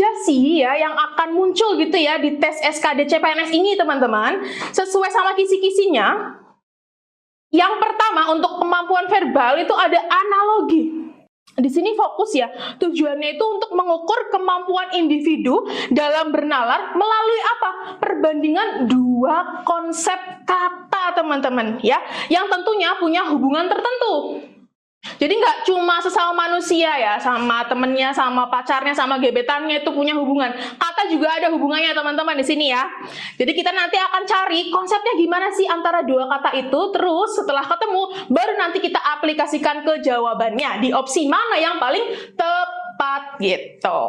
aja sih ya yang akan muncul gitu ya di tes SKD CPNS ini teman-teman? Sesuai sama kisi-kisinya. Yang pertama untuk kemampuan verbal itu ada analogi. Di sini fokus ya, tujuannya itu untuk mengukur kemampuan individu dalam bernalar melalui apa? Perbandingan dua konsep kata teman-teman ya, yang tentunya punya hubungan tertentu. Jadi nggak cuma sesama manusia ya, sama temennya, sama pacarnya, sama gebetannya itu punya hubungan. Kata juga ada hubungannya teman-teman di sini ya. Jadi kita nanti akan cari konsepnya gimana sih antara dua kata itu. Terus setelah ketemu, baru nanti kita aplikasikan ke jawabannya. Di opsi mana yang paling tepat gitu.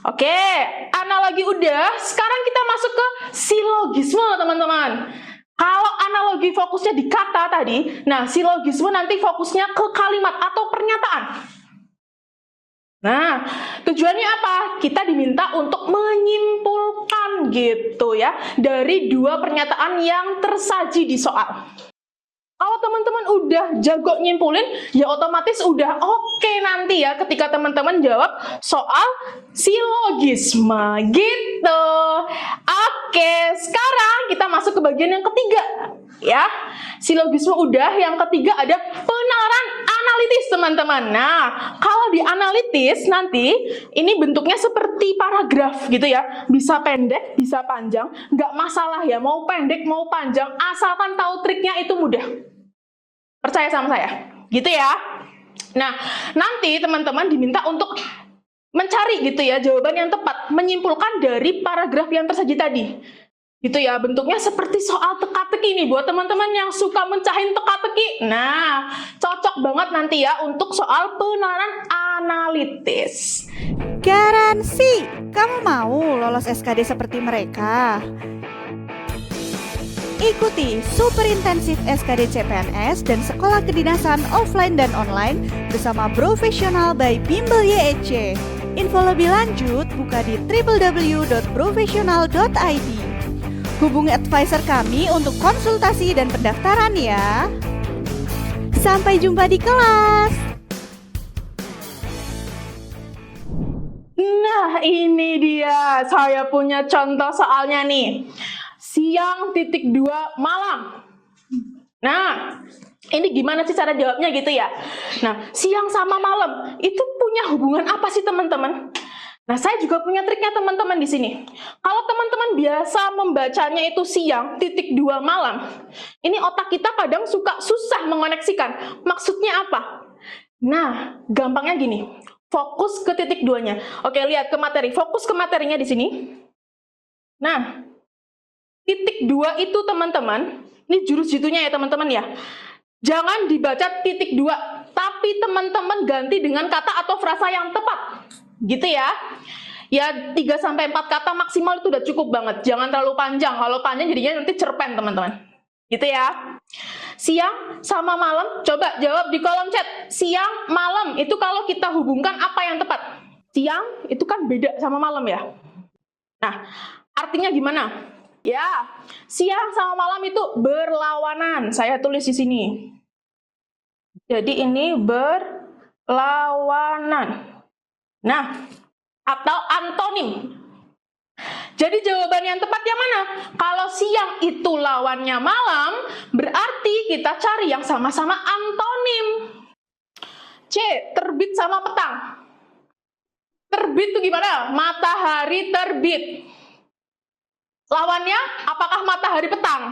Oke, analogi udah. Sekarang kita masuk ke silogisme teman-teman. Kalau analogi fokusnya di kata tadi, nah silogisme nanti fokusnya ke kalimat atau pernyataan. Nah, tujuannya apa? Kita diminta untuk menyimpulkan gitu ya, dari dua pernyataan yang tersaji di soal. Kalau teman-teman udah jago nyimpulin, ya otomatis udah oke nanti ya ketika teman-teman jawab soal silogisme gitu. Oke, sekarang kita masuk ke bagian yang ketiga ya. Silogisme udah, yang ketiga ada penalaran analitis teman-teman. Nah, kalau di analitis nanti ini bentuknya seperti paragraf gitu ya. Bisa pendek, bisa panjang, nggak masalah ya, mau pendek mau panjang, asalkan tahu triknya itu mudah. Percaya sama saya, gitu ya. Nah, nanti teman-teman diminta untuk mencari gitu ya jawaban yang tepat, menyimpulkan dari paragraf yang tersaji tadi. Gitu ya, bentuknya seperti soal teka-teki nih buat teman-teman yang suka mencahin teka-teki. Nah, cocok banget nanti ya untuk soal penalaran analitis. Garansi, kamu mau lolos SKD seperti mereka? Ikuti Super Intensif SKD CPNS dan Sekolah Kedinasan offline dan online bersama Profesional by Bimbel YEC. Info lebih lanjut buka di www.profesional.id. Hubungi advisor kami untuk konsultasi dan pendaftaran ya. Sampai jumpa di kelas. Nah, ini dia. Saya punya contoh soalnya nih. Siang titik 2 malam. Nah, ini gimana sih cara jawabnya gitu ya? Nah, siang sama malam itu punya hubungan apa sih teman-teman? Nah, saya juga punya triknya teman-teman di sini. Kalau teman-teman biasa membacanya itu siang titik 2 malam, ini otak kita kadang suka susah mengoneksikan. Maksudnya apa? Nah, gampangnya gini. Fokus ke titik 2-nya. Oke, lihat ke materi. Fokus ke materinya di sini. Nah, titik 2 itu teman-teman, ini jurus jitunya ya teman-teman ya. Jangan dibaca titik 2, tapi teman-teman ganti dengan kata atau frasa yang tepat. Gitu ya. Ya 3-4 kata maksimal itu udah cukup banget. Jangan terlalu panjang. Kalau panjang jadinya nanti cerpen teman-teman. Gitu ya. Siang sama malam, coba jawab di kolom chat. Siang, malam, itu kalau kita hubungkan apa yang tepat? Siang itu kan beda sama malam ya. Nah, artinya gimana? Ya, siang sama malam itu berlawanan. Saya tulis di sini. Jadi ini berlawanan. Nah, atau antonim. Jadi jawaban yang tepat yang mana? Kalau siang itu lawannya malam, berarti kita cari yang sama-sama antonim. C, terbit sama petang. Terbit itu gimana? Matahari terbit. Lawannya, apakah matahari petang?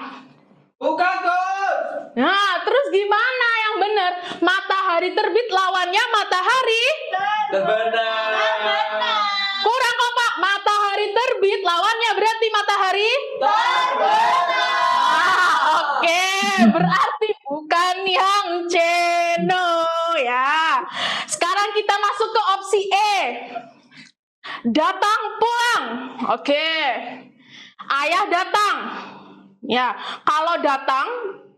Bukan, Coach. Nah, terus gimana yang benar? Matahari terbit lawannya matahari Terbenam. kurang kompak. Matahari terbit lawannya berarti matahari oke, berarti bukan yang C. No ya. Sekarang kita masuk ke opsi E. Datang pulang. Oke. Ayah datang. Ya, kalau datang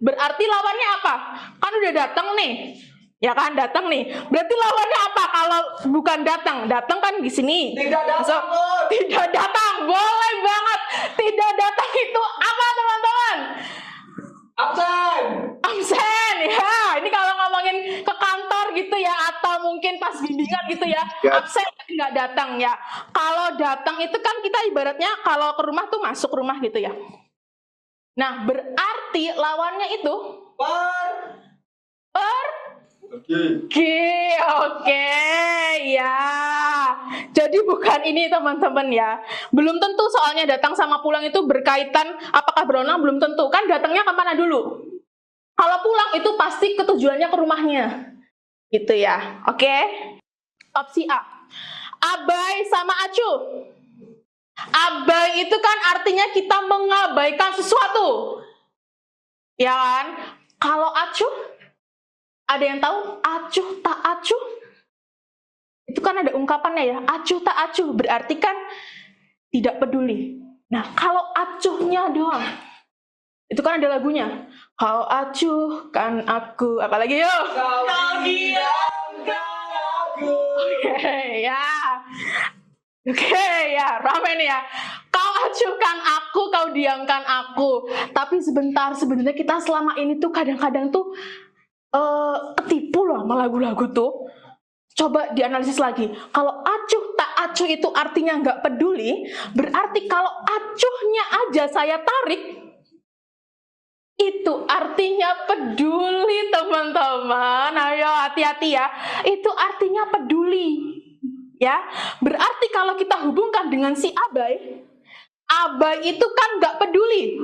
berarti lawannya apa? Kan udah datang nih. Ya kan, datang nih. Berarti lawannya apa kalau bukan datang? Datang kan di sini. Tidak datang, Coach. Tidak datang. Boleh banget. Tidak datang itu apa, teman-teman? Absen. Absen. Ya, ini kalau ngomongin ke kantor gitu ya, atau mungkin mungkin pas bimbingan gitu ya, absen nggak datang ya. Kalau datang itu kan kita ibaratnya kalau ke rumah tuh masuk rumah gitu ya. Nah, berarti lawannya itu Oke, ya. Jadi bukan ini teman-teman ya. Belum tentu soalnya datang sama pulang itu berkaitan apakah berulang, belum tentu. Kan datangnya kemana dulu? Kalau pulang itu pasti ketujuannya ke rumahnya. Gitu ya. Oke. Opsi A. Abai sama acuh. Abai itu kan artinya kita mengabaikan sesuatu. Ya kan? Kalau acuh, ada yang tahu acuh tak acuh? Itu kan ada ungkapannya ya, acuh tak acuh, berarti kan tidak peduli. Nah, kalau acuhnya doang, itu kan ada lagunya. Kau acuh kan aku, apalagi yuk? Kau diamkan aku. Oke ya, rame nih ya. Kau acuhkan aku, kau diamkan aku. Tapi sebenarnya kita selama ini tuh kadang-kadang tuh ketipu loh sama lagu-lagu tuh. Coba dianalisis lagi. Kalau acuh tak acuh itu artinya nggak peduli, berarti kalau acuhnya aja saya tarik, itu artinya peduli teman-teman. Ayo hati-hati ya. Itu artinya peduli. Ya, berarti kalau kita hubungkan dengan si abai, abai itu kan nggak peduli.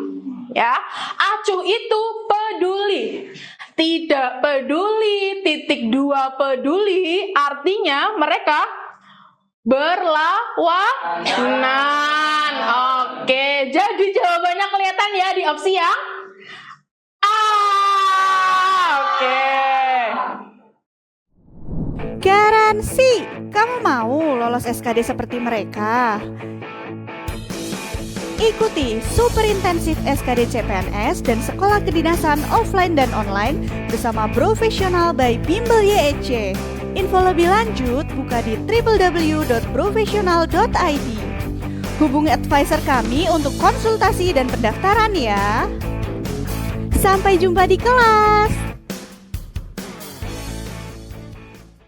Ya, acuh itu peduli. Tidak peduli, titik dua peduli, artinya mereka berlawanan. Oke, jadi jawabannya kelihatan ya di opsi yang A. Oke. Garansi, kamu mau lolos SKD seperti mereka? Ikuti Super Intensif SKD CPNS dan Sekolah Kedinasan Offline dan Online bersama Profesional by Bimbel YEC. Info lebih lanjut buka di www.professional.id. Hubungi advisor kami untuk konsultasi dan pendaftaran ya. Sampai jumpa di kelas.